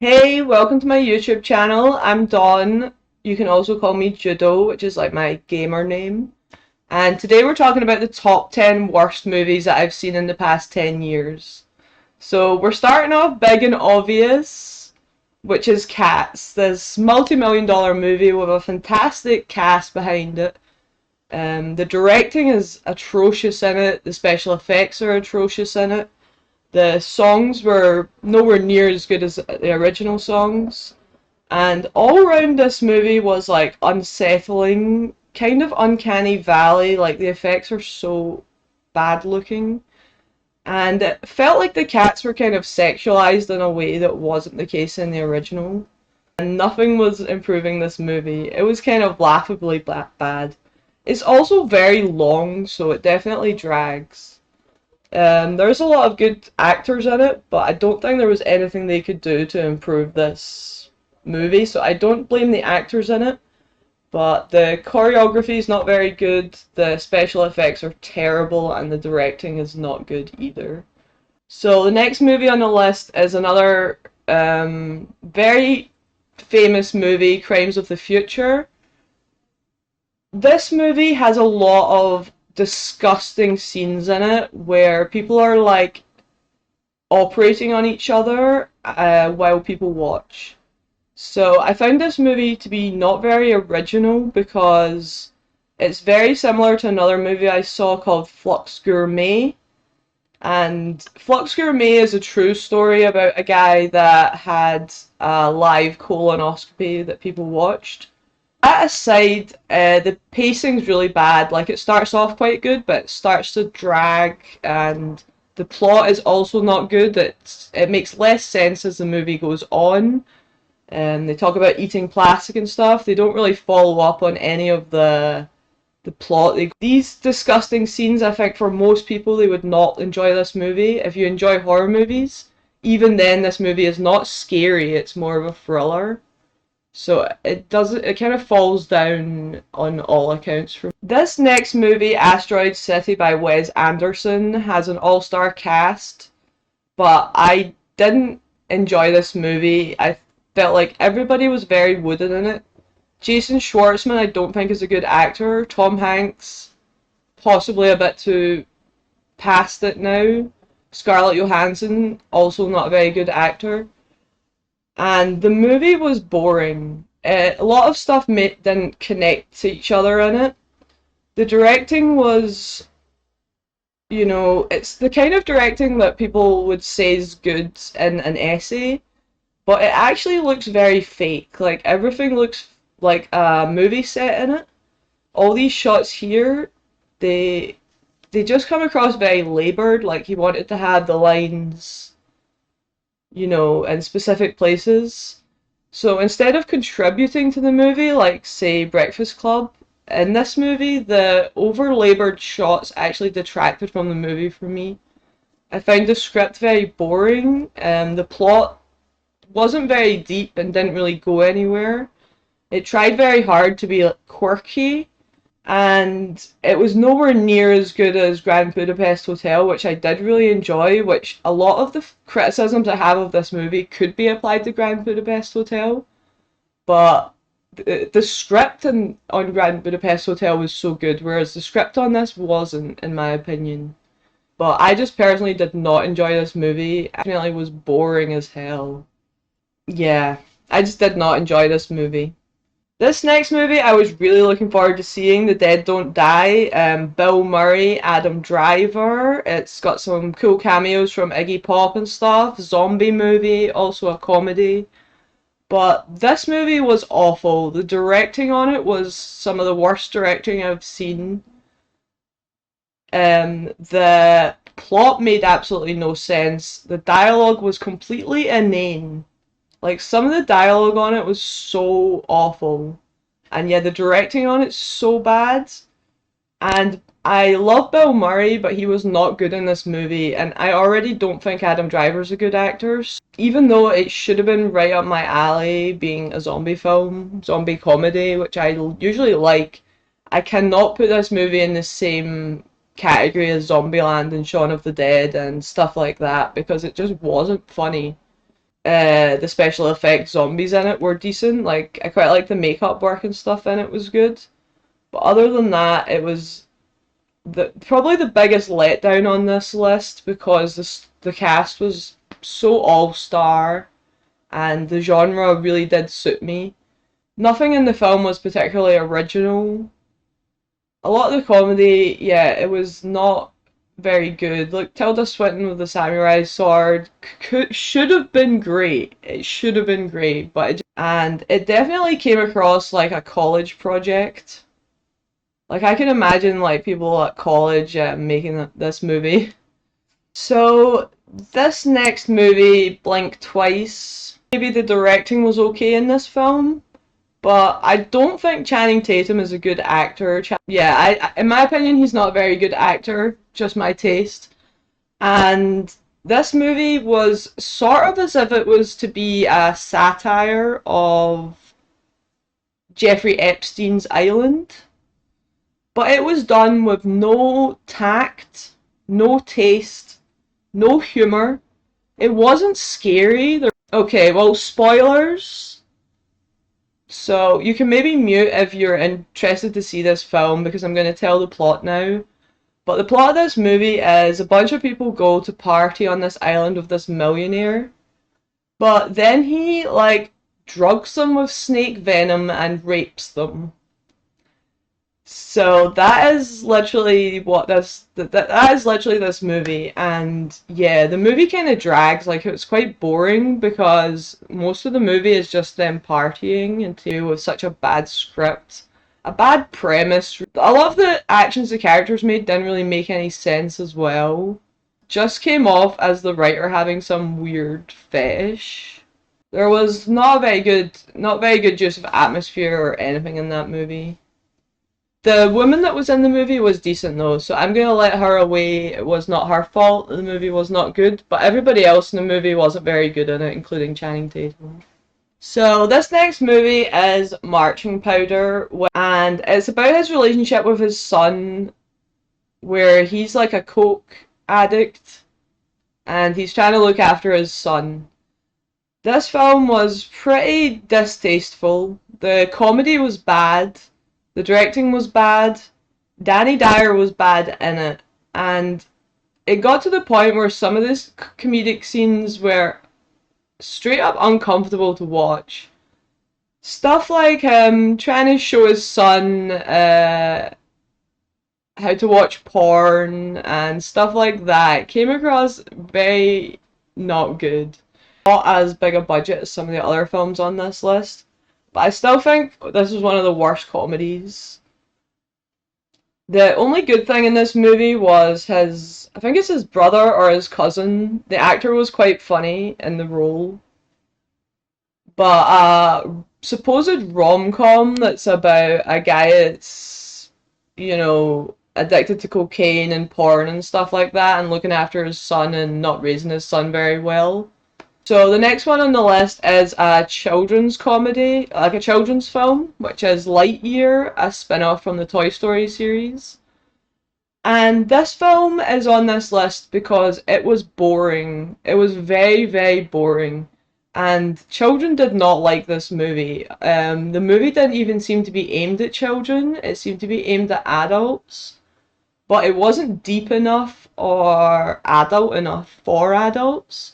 Hey, welcome to my YouTube channel. I'm Dawn. You can also call me Judo, which is like my gamer name. And today we're talking about the top 10 worst movies that I've seen in the past 10 years. So we're starting off big and obvious, which is Cats, this multi-million dollar movie with a fantastic cast behind it. The directing is atrocious in it, the special effects are atrocious in it. The songs were nowhere near as good as the original songs. And all around this movie was like unsettling, kind of uncanny valley, like the effects are so bad looking. And it felt like the cats were kind of sexualized in a way that wasn't the case in the original. And nothing was improving this movie. It was kind of laughably bad. It's also very long, so it definitely drags. There's a lot of good actors in it, but I don't think there was anything they could do to improve this movie, so I don't blame the actors in it. But the choreography is not very good, the special effects are terrible, and the directing is not good either. So the next movie on the list is another very famous movie, Crimes of the Future. This movie has a lot of disgusting scenes in it where people are like operating on each other while people watch. So I found this movie to be not very original because it's very similar to another movie I saw called Flux Gourmet. And Flux Gourmet is a true story about a guy that had a live colonoscopy that people watched. That aside, the pacing's really bad. Like, it starts off quite good, but it starts to drag, and the plot is also not good. It makes less sense as the movie goes on. And they talk about eating plastic and stuff. They don't really follow up on any of the plot. These disgusting scenes, I think, for most people, they would not enjoy this movie. If you enjoy horror movies, even then, this movie is not scary. It's more of a thriller. So it kind of falls down on all accounts for me. This next movie, Asteroid City by Wes Anderson, has an all-star cast, but I didn't enjoy this movie. I felt like everybody was very wooden in it. Jason Schwartzman, I don't think is a good actor. Tom Hanks, possibly a bit too past it now. Scarlett Johansson, also not a very good actor. And the movie was boring. A lot of stuff didn't connect to each other in it. The directing was, it's the kind of directing that people would say is good in an essay, but it actually looks very fake. Like, everything looks like a movie set in it. All these shots here, they just come across very labored, like he wanted to have the lines in specific places. So instead of contributing to the movie, like, say, Breakfast Club, in this movie, the over-labored shots actually detracted from the movie for me. I found the script very boring, and the plot wasn't very deep and didn't really go anywhere. It tried very hard to be quirky, and it was nowhere near as good as Grand Budapest Hotel, which I did really enjoy, which a lot of the criticisms I have of this movie could be applied to Grand Budapest Hotel, but the script on Grand Budapest Hotel was so good, whereas the script on this wasn't, in my opinion. But I just personally did not enjoy this movie. I definitely was boring as hell. Yeah, I just did not enjoy this movie. This next movie I was really looking forward to seeing, The Dead Don't Die. Bill Murray, Adam Driver. It's got some cool cameos from Iggy Pop and stuff. Zombie movie, also a comedy. But this movie was awful. The directing on it was some of the worst directing I've seen. The plot made absolutely no sense. The dialogue was completely inane. Like, some of the dialogue on it was so awful. And yeah, the directing on it's so bad. And I love Bill Murray, but he was not good in this movie. And I already don't think Adam Driver's a good actor. Even though it should have been right up my alley, being a zombie film, zombie comedy, which I usually like, I cannot put this movie in the same category as Zombieland and Shaun of the Dead and stuff like that because it just wasn't funny. the special effects zombies in it were decent. Like, I quite like the makeup work and stuff in it was good. But other than that, it was probably the biggest letdown on this list because the cast was so all-star and the genre really did suit me. Nothing in the film was particularly original. A lot of the comedy, yeah, it was not very good. Like Tilda Swinton with the samurai sword should have been great. It should have been great, but and it definitely came across like a college project. Like I can imagine like people at college making this movie. So this next movie, Blink Twice. Maybe the directing was okay in this film, but I don't think Channing Tatum is a good actor. Yeah, in my opinion, he's not a very good actor, just my taste. And this movie was sort of as if it was to be a satire of Jeffrey Epstein's Island, but it was done with no tact, no taste, no humor. It wasn't scary. Okay, well, spoilers. So you can maybe mute if you're interested to see this film because I'm going to tell the plot now. But the plot of this movie is a bunch of people go to party on this island with this millionaire. But then he, like, drugs them with snake venom and rapes them. So that is literally what that is literally this movie, and yeah, the movie kind of drags. Like it's quite boring because most of the movie is just them partying and to with such a bad script, a bad premise. A lot of the actions the characters made didn't really make any sense as well. Just came off as the writer having some weird fetish. There was not very good use of atmosphere or anything in that movie. The woman that was in the movie was decent though, so I'm gonna let her away. It was not her fault. The movie was not good, but everybody else in the movie wasn't very good in it, including Channing Tatum. So this next movie is Marching Powder, and it's about his relationship with his son, where he's like a coke addict, and he's trying to look after his son. This film was pretty distasteful. The comedy was bad. The directing was bad. Danny Dyer was bad in it. And it got to the point where some of these comedic scenes were straight up uncomfortable to watch. Stuff like him trying to show his son how to watch porn and stuff like that came across very not good. Not as big a budget as some of the other films on this list. But I still think this is one of the worst comedies. The only good thing in this movie was I think it's his brother or his cousin. The actor was quite funny in the role. But supposed rom-com that's about a guy that's, you know, addicted to cocaine and porn and stuff like that and looking after his son and not raising his son very well. So the next one on the list is a children's comedy, like a children's film, which is Lightyear, a spin-off from the Toy Story series. And this film is on this list because it was boring. It was very, very boring. And children did not like this movie. The movie didn't even seem to be aimed at children. It seemed to be aimed at adults. But it wasn't deep enough or adult enough for adults.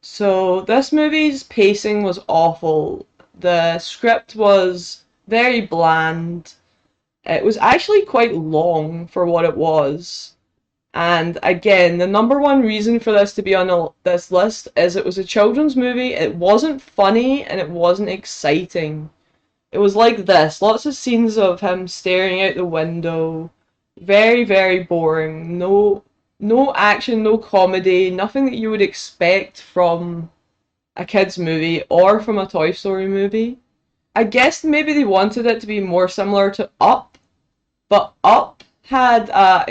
So this movie's pacing was awful. The script was very bland. It was actually quite long for what it was. And again, the number one reason for this to be on this list is it was a children's movie. It wasn't funny and it wasn't exciting. It was like this. Lots of scenes of him staring out the window. Very, very boring. No action, no comedy, nothing that you would expect from a kid's movie or from a Toy Story movie. I guess maybe they wanted it to be more similar to Up, but Up had a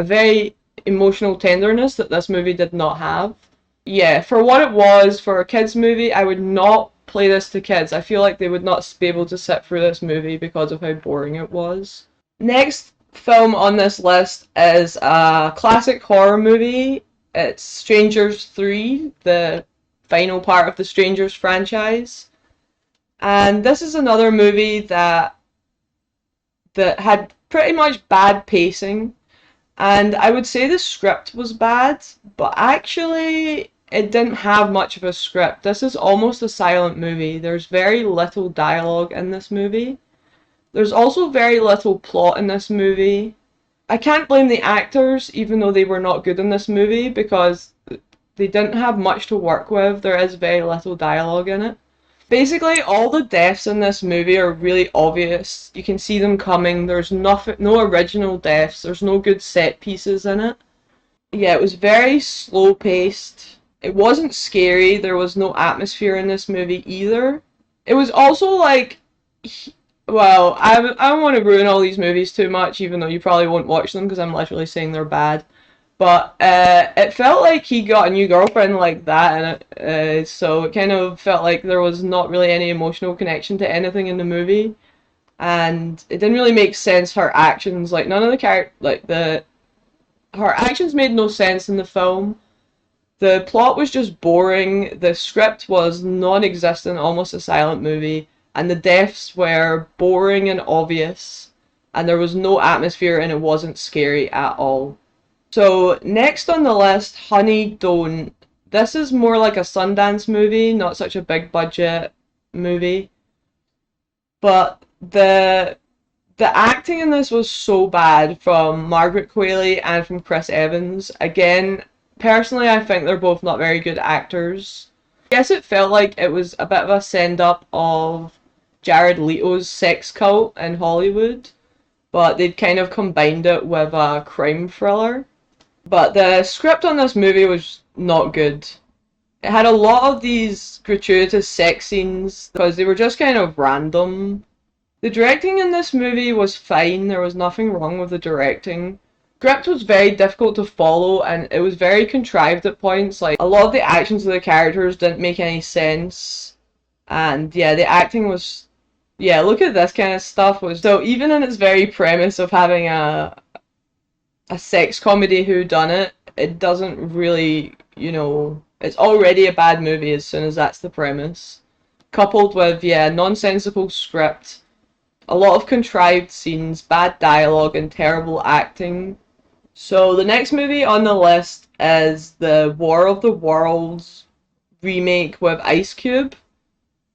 very emotional tenderness that this movie did not have. Yeah, for what it was, for a kid's movie, I would not play this to kids. I feel like they would not be able to sit through this movie because of how boring it was. Next film on this list is a classic horror movie. It's Strangers 3, the final part of the Strangers franchise. And this is another movie that had pretty much bad pacing. And I would say the script was bad, but actually it didn't have much of a script. This is almost a silent movie. There's very little dialogue in this movie. There's also very little plot in this movie. I can't blame the actors, even though they were not good in this movie, because they didn't have much to work with. There is very little dialogue in it. Basically, all the deaths in this movie are really obvious. You can see them coming. There's nothing, no original deaths. There's no good set pieces in it. Yeah, it was very slow paced. It wasn't scary. There was no atmosphere in this movie either. It was also like, well, I don't want to ruin all these movies too much, even though you probably won't watch them because I'm literally saying they're bad. But it felt like he got a new girlfriend like that, and so it kind of felt like there was not really any emotional connection to anything in the movie, and it didn't really make sense. Her actions, like none of the her actions made no sense in the film. The plot was just boring. The script was non-existent, almost a silent movie, and the deaths were boring and obvious, and there was no atmosphere, and it wasn't scary at all. So next on the list, Honey Don't. This is more like a Sundance movie, not such a big budget movie. But the acting in this was so bad from Margaret Qualley and from Chris Evans. Again, personally, I think they're both not very good actors. I guess it felt like it was a bit of a send-up of Jared Leto's Sex Cult in Hollywood, but they'd kind of combined it with a crime thriller. But the script on this movie was not good. It had a lot of these gratuitous sex scenes because they were just kind of random. The directing in this movie was fine, there was nothing wrong with the directing. The script was very difficult to follow and it was very contrived at points. Like, a lot of the actions of the characters didn't make any sense. And yeah, the acting was... yeah, look at this kind of stuff. So even in its very premise of having a sex comedy whodunit, it doesn't really, it's already a bad movie as soon as that's the premise. Coupled with, yeah, nonsensical script, a lot of contrived scenes, bad dialogue, and terrible acting. So the next movie on the list is the War of the Worlds remake with Ice Cube,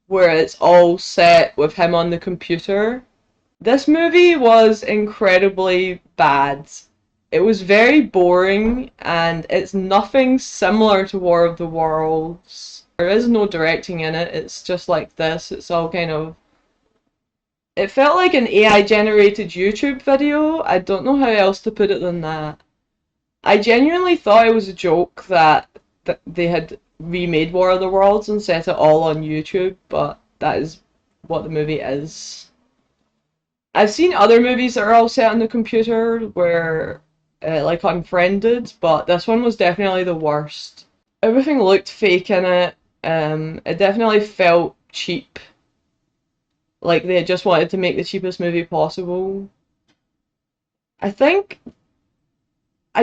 where it's all set with him on the computer. This movie was incredibly bad. It was very boring, and it's nothing similar to War of the Worlds. There is no directing in it, it's just like this. It's all kind of... it felt like an AI-generated YouTube video. I don't know how else to put it than that. I genuinely thought it was a joke that they had remade War of the Worlds and set it all on YouTube, but that is what the movie is. I've seen other movies that are all set on the computer where... like Unfriended, but this one was definitely the worst. Everything looked fake in it. It definitely felt cheap. Like they just wanted to make the cheapest movie possible. I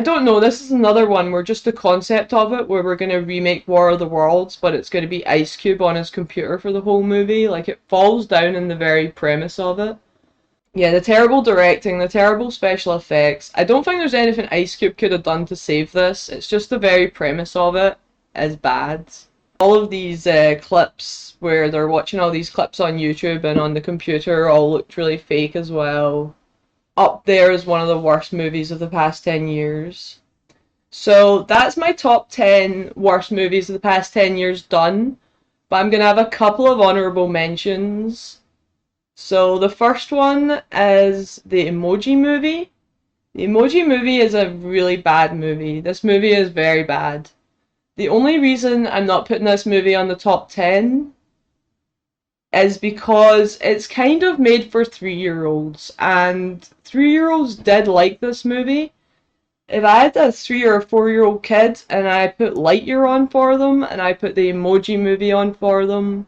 don't know, this is another one where just the concept of it, where we're going to remake War of the Worlds, but it's going to be Ice Cube on his computer for the whole movie. Like, it falls down in the very premise of it. Yeah, the terrible directing, the terrible special effects. I don't think there's anything Ice Cube could have done to save this. It's just the very premise of it is bad. All of these clips where they're watching all these clips on YouTube and on the computer all looked really fake as well. Up there is one of the worst movies of the past 10 years. So that's my top 10 worst movies of the past 10 years done. But I'm going to have a couple of honourable mentions. So the first one is the Emoji Movie. The Emoji Movie is a really bad movie. This movie is very bad. The only reason I'm not putting this movie on the top 10 is because it's kind of made for 3-year-olds, and 3-year-olds did like this movie. If I had a 3 or 4-year-old kid and I put Lightyear on for them and I put the Emoji Movie on for them,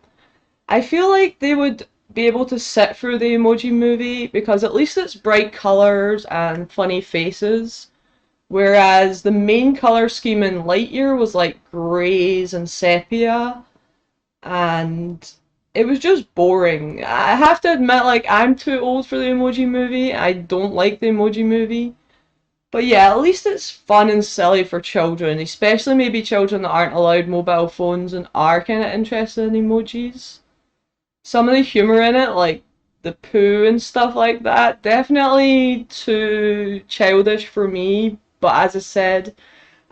I feel like they would be able to sit through the Emoji Movie because at least it's bright colours and funny faces. Whereas the main color scheme in Lightyear was like greys and sepia, and it was just boring. I have to admit, like, I'm too old for the Emoji Movie. I don't like the Emoji Movie. But yeah, at least it's fun and silly for children, especially maybe children that aren't allowed mobile phones and are kind of interested in emojis. Some of the humor in it, like the poo and stuff like that, definitely too childish for me. But as I said,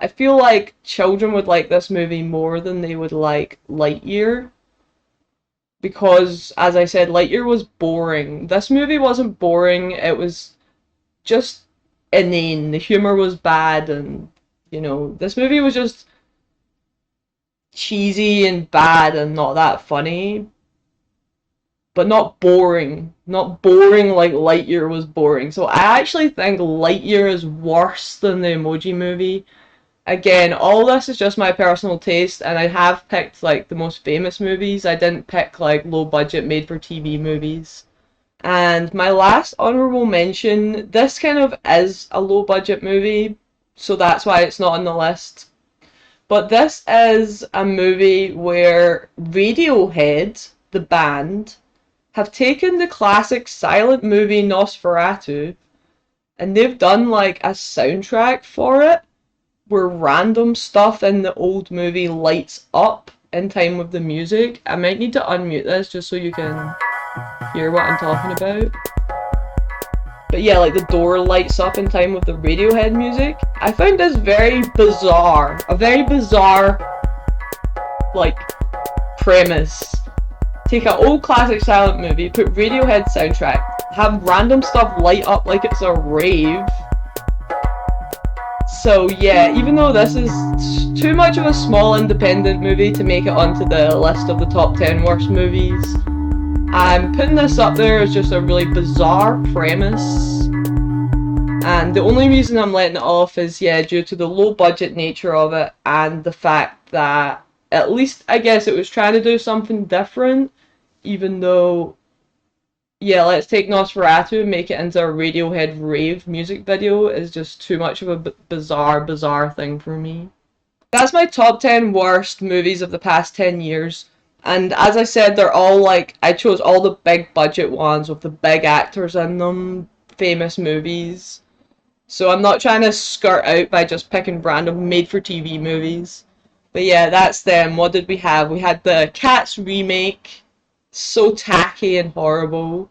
I feel like children would like this movie more than they would like Lightyear. Because, as I said, Lightyear was boring. This movie wasn't boring, it was just inane. The humor was bad, and this movie was just cheesy and bad and not that funny, but not boring. Not boring like Lightyear was boring. So I actually think Lightyear is worse than the Emoji Movie. Again, all this is just my personal taste, and I have picked like the most famous movies. I didn't pick like low budget made for TV movies. And my last honorable mention, this kind of is a low budget movie, so that's why it's not on the list. But this is a movie where Radiohead, the band, have taken the classic silent movie Nosferatu and they've done like a soundtrack for it where random stuff in the old movie lights up in time with the music. I might need to unmute this just so you can hear what I'm talking about. But yeah, like the door lights up in time with the Radiohead music. I found this very bizarre. A very bizarre, like, premise. Take an old classic silent movie, put Radiohead soundtrack, have random stuff light up like it's a rave. So yeah, even though this is too much of a small independent movie to make it onto the list of the top 10 worst movies, I'm putting this up there as just a really bizarre premise. And the only reason I'm letting it off is, yeah, due to the low budget nature of it and the fact that at least I guess it was trying to do something different, even though, yeah, let's take Nosferatu and make it into a Radiohead rave music video is just too much of a bizarre thing for me. That's my top 10 worst movies of the past 10 years. And as I said, they're all like, I chose all the big budget ones with the big actors in them, famous movies. So I'm not trying to skirt out by just picking random made-for-TV movies. But yeah, that's them. What did we have? We had the Cats remake, so tacky and horrible.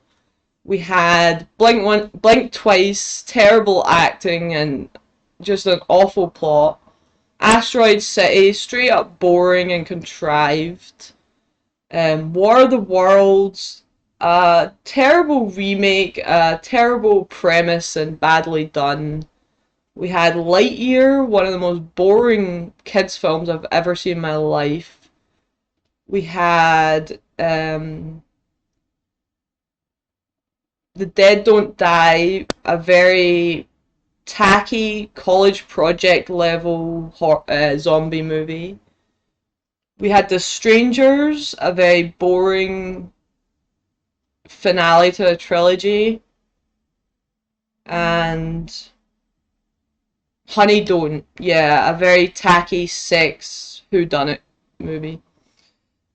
We had Blink Twice, terrible acting and just an awful plot. Asteroid City, straight up boring and contrived. War of the Worlds, terrible remake, terrible premise and badly done. We had Lightyear, one of the most boring kids films I've ever seen in my life. We had The Dead Don't Die, a very tacky college project level zombie movie. We had The Strangers, a very boring finale to a trilogy. And Honey Don't, yeah, a very tacky sex whodunit movie.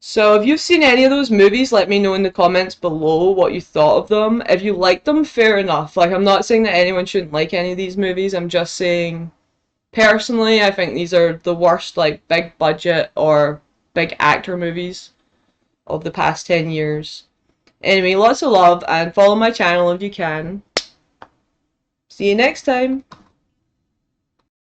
So if you've seen any of those movies, let me know in the comments below what you thought of them. If you liked them, fair enough. Like, I'm not saying that anyone shouldn't like any of these movies, I'm just saying, personally, I think these are the worst, like, big budget or big actor movies of the past 10 years. Anyway, lots of love and follow my channel if you can. See you next time.